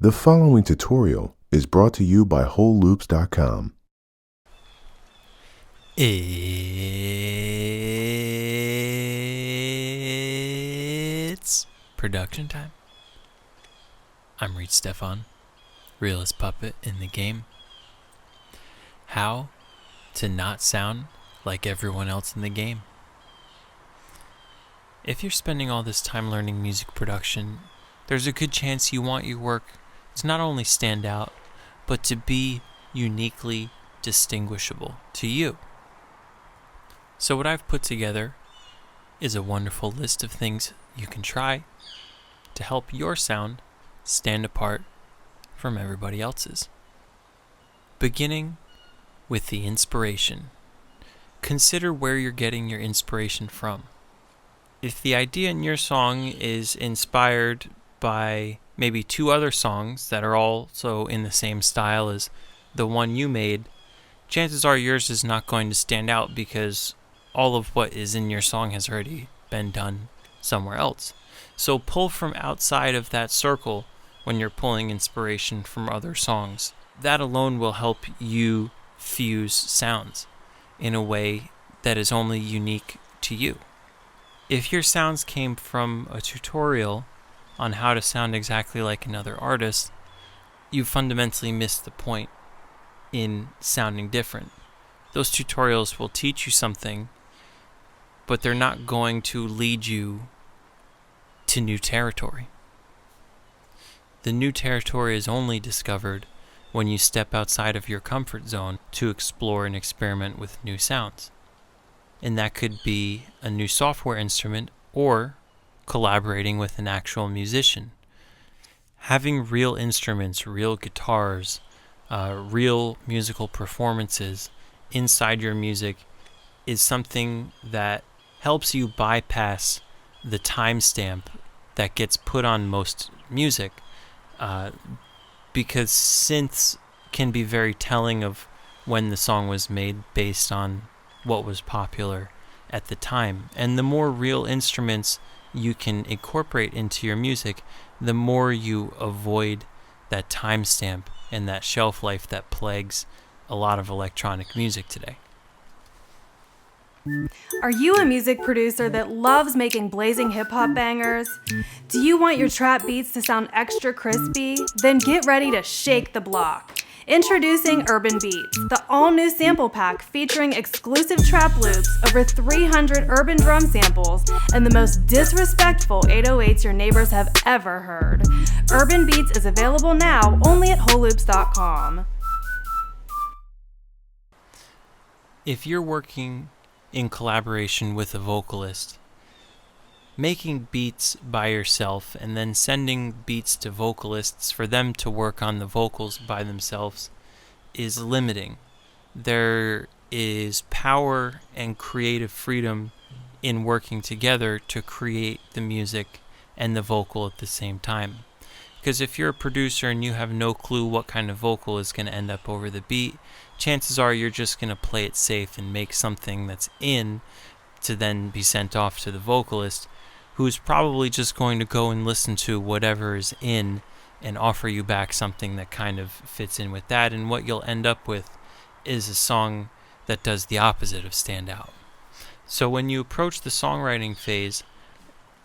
The following tutorial is brought to you by WholeLoops.com. It's production time. I'm Reid Stefan, realest puppet in the game. How to not sound like everyone else in the game. If you're spending all this time learning music production, there's a good chance you want your work to not only stand out, but to be uniquely distinguishable to you. So what I've put together is a wonderful list of things you can try to help your sound stand apart from everybody else's. Beginning with the inspiration. Consider where you're getting your inspiration from. If the idea in your song is inspired by maybe two other songs that are also in the same style as the one you made, chances are yours is not going to stand out because all of what is in your song has already been done somewhere else. So pull from outside of that circle when you're pulling inspiration from other songs. That alone will help you fuse sounds in a way that is only unique to you. If your sounds came from a tutorial on how to sound exactly like another artist, you fundamentally missed the point in sounding different. Those tutorials will teach you something, but they're not going to lead you to new territory. The new territory is only discovered when you step outside of your comfort zone to explore and experiment with new sounds. And that could be a new software instrument or collaborating with an actual musician. Having real instruments, real guitars, real musical performances inside your music is something that helps you bypass the timestamp that gets put on most music, because synths can be very telling of when the song was made based on what was popular at the time. And the more real instruments you can incorporate into your music, the more you avoid that timestamp and that shelf life that plagues a lot of electronic music today. Are you a music producer that loves making blazing hip-hop bangers? Do you want your trap beats to sound extra crispy? Then get ready to shake the block. Introducing Urban Beats, the all-new sample pack featuring exclusive trap loops, over 300 urban drum samples, and the most disrespectful 808s your neighbors have ever heard. Urban Beats is available now only at WholeLoops.com. If you're working in collaboration with a vocalist, making beats by yourself and then sending beats to vocalists for them to work on the vocals by themselves is limiting. There is power and creative freedom in working together to create the music and the vocal at the same time. Because if you're a producer and you have no clue what kind of vocal is going to end up over the beat, chances are you're just going to play it safe and make something that's in to then be sent off to the vocalist, who's probably just going to go and listen to whatever is in and offer you back something that kind of fits in with that. And what you'll end up with is a song that does the opposite of stand out. So when you approach the songwriting phase,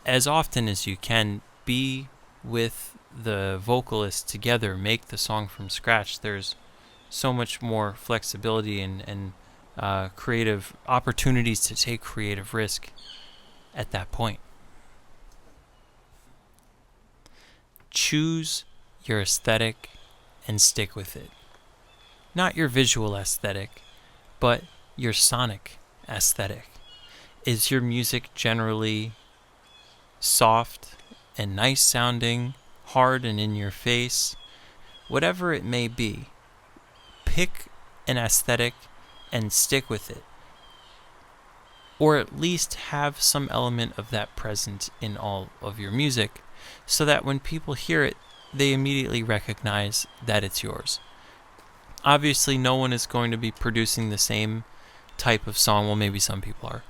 as often as you can, be with the vocalist together, make the song from scratch. There's so much more flexibility and creative opportunities to take creative risk at that point. Choose your aesthetic and stick with it. Not your visual aesthetic, but your sonic aesthetic. Is your music generally soft and nice sounding, hard and in your face? Whatever it may be, pick an aesthetic and stick with it. Or at least have some element of that present in all of your music, so that when people hear it, they immediately recognize that it's yours. Obviously, no one is going to be producing the same type of song. Well, maybe some people are.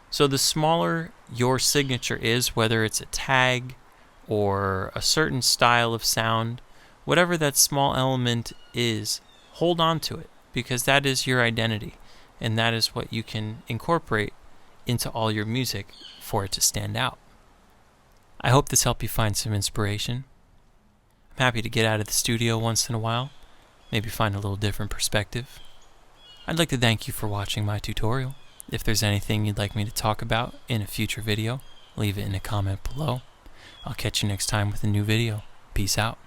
So the smaller your signature is, whether it's a tag or a certain style of sound Whatever that small element is, hold on to it, because that is your identity, and that is what you can incorporate into all your music for it to stand out. I hope this helped you find some inspiration. I'm happy to get out of the studio once in a while, maybe find a little different perspective. I'd like to thank you for watching my tutorial. If there's anything you'd like me to talk about in a future video, leave it in a comment below. I'll catch you next time with a new video. Peace out.